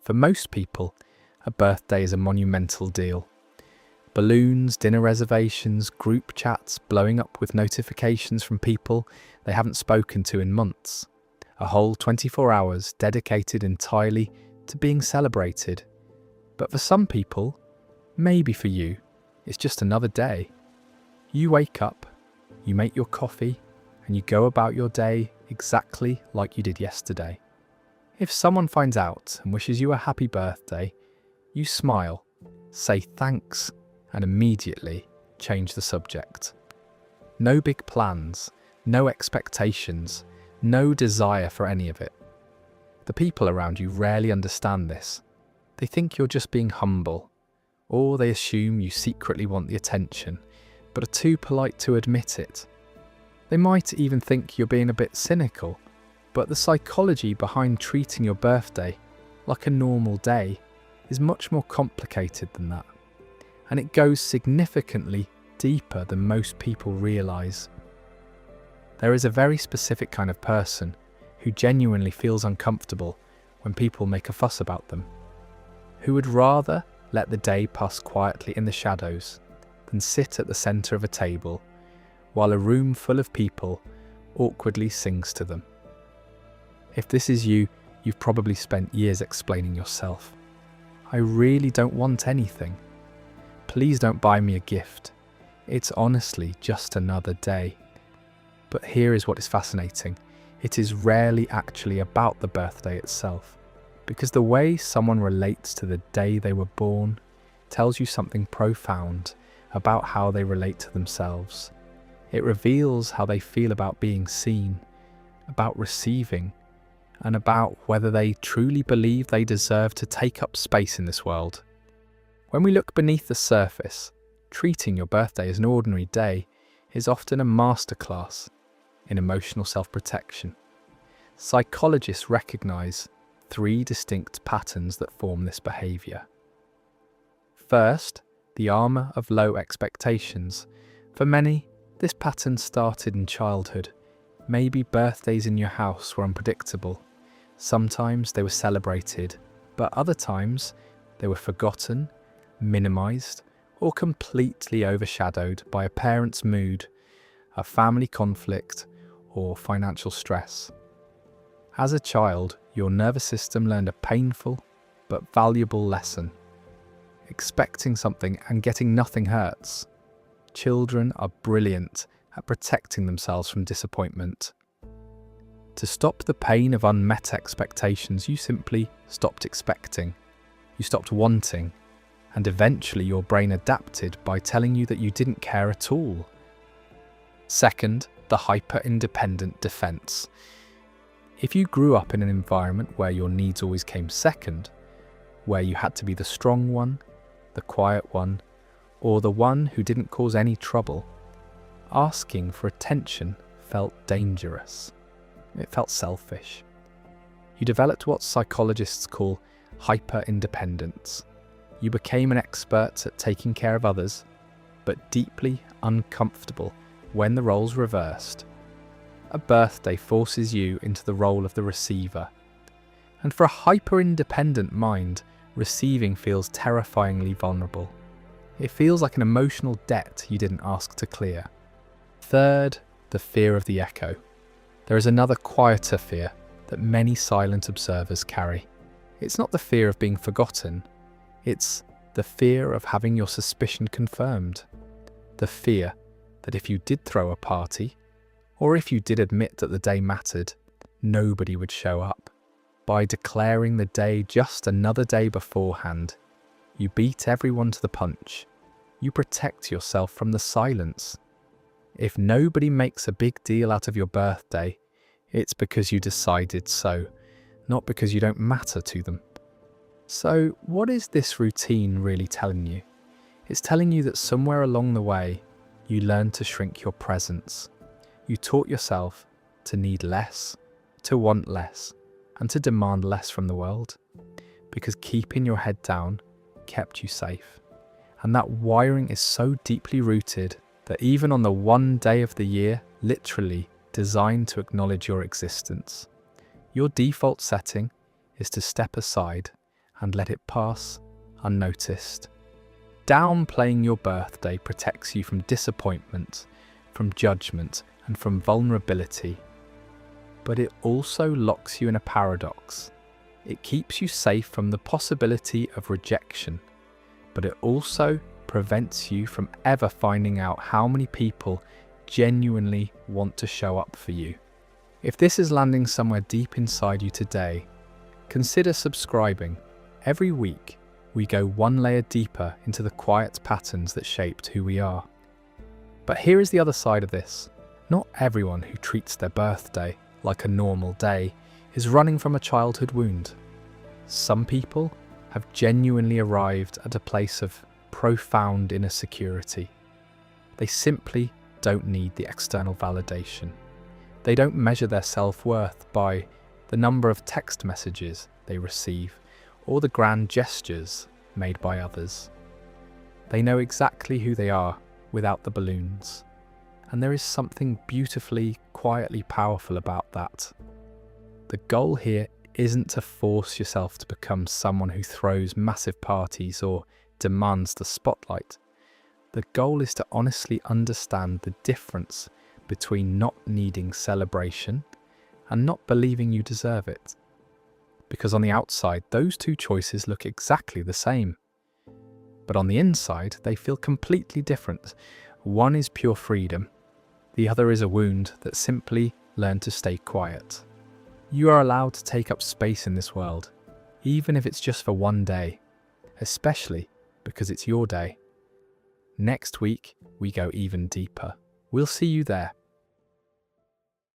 For most people, a birthday is a monumental deal. Balloons, dinner reservations, group chats blowing up with notifications from people they haven't spoken to in months. A whole 24 hours dedicated entirely to being celebrated. But for some people, maybe for you, it's just another day. You wake up, you make your coffee, and you go about your day exactly like you did yesterday. If someone finds out and wishes you a happy birthday, you smile, say thanks, and immediately change the subject. No big plans, no expectations, no desire for any of it. The people around you rarely understand this. They think you're just being humble, or they assume you secretly want the attention, but are too polite to admit it. They might even think you're being a bit cynical, but the psychology behind treating your birthday like a normal day is much more complicated than that, and it goes significantly deeper than most people realise. There is a very specific kind of person who genuinely feels uncomfortable when people make a fuss about them, who would rather let the day pass quietly in the shadows than sit at the centre of a table while a room full of people awkwardly sings to them. If this is you, you've probably spent years explaining yourself. I really don't want anything. Please don't buy me a gift. It's honestly just another day. But here is what is fascinating. It is rarely actually about the birthday itself, because the way someone relates to the day they were born tells you something profound about how they relate to themselves. It reveals how they feel about being seen, about receiving, and about whether they truly believe they deserve to take up space in this world. When we look beneath the surface, treating your birthday as an ordinary day is often a masterclass in emotional self-protection. Psychologists recognise 3 distinct patterns that form this behaviour. First, the armour of low expectations. For many, this pattern started in childhood. Maybe birthdays in your house were unpredictable. Sometimes they were celebrated, but other times they were forgotten, minimised, or completely overshadowed by a parent's mood, a family conflict, or financial stress. As a child, your nervous system learned a painful but valuable lesson. Expecting something and getting nothing hurts. Children are brilliant at protecting themselves from disappointment. To stop the pain of unmet expectations, you simply stopped expecting. You stopped wanting, and eventually your brain adapted by telling you that you didn't care at all. Second, the hyper-independent defense. If you grew up in an environment where your needs always came second, where you had to be the strong one, the quiet one, or the one who didn't cause any trouble, asking for attention felt dangerous. It felt selfish. You developed what psychologists call hyper-independence. You became an expert at taking care of others, but deeply uncomfortable when the roles reversed. A birthday forces you into the role of the receiver. And for a hyper-independent mind, receiving feels terrifyingly vulnerable. It feels like an emotional debt you didn't ask to clear. Third, the fear of the echo. There is another quieter fear that many silent observers carry. It's not the fear of being forgotten. It's the fear of having your suspicion confirmed. The fear that if you did throw a party, or if you did admit that the day mattered, nobody would show up. By declaring the day just another day beforehand, you beat everyone to the punch. You protect yourself from the silence. If nobody makes a big deal out of your birthday, it's because you decided so, not because you don't matter to them. So, what is this routine really telling you? It's telling you that somewhere along the way, you learned to shrink your presence. You taught yourself to need less, to want less, and to demand less from the world, because keeping your head down kept you safe. And that wiring is so deeply rooted that even on the one day of the year, literally designed to acknowledge your existence, your default setting is to step aside and let it pass unnoticed. Downplaying your birthday protects you from disappointment, from judgment, and from vulnerability. But it also locks you in a paradox. It keeps you safe from the possibility of rejection, but it also prevents you from ever finding out how many people genuinely want to show up for you. If this is landing somewhere deep inside you today, consider subscribing. Every week, we go one layer deeper into the quiet patterns that shaped who we are. But here is the other side of this. Not everyone who treats their birthday like a normal day is running from a childhood wound. Some people have genuinely arrived at a place of profound inner security. They simply don't need the external validation. They don't measure their self-worth by the number of text messages they receive or the grand gestures made by others. They know exactly who they are without the balloons. And there is something beautifully, quietly powerful about that. The goal here isn't to force yourself to become someone who throws massive parties or demands the spotlight. The goal is to honestly understand the difference between not needing celebration and not believing you deserve it. Because on the outside, those two choices look exactly the same. But on the inside, they feel completely different. One is pure freedom. The other is a wound that simply learned to stay quiet. You are allowed to take up space in this world, even if it's just for one day, especially because it's your day. Next week, we go even deeper. We'll see you there.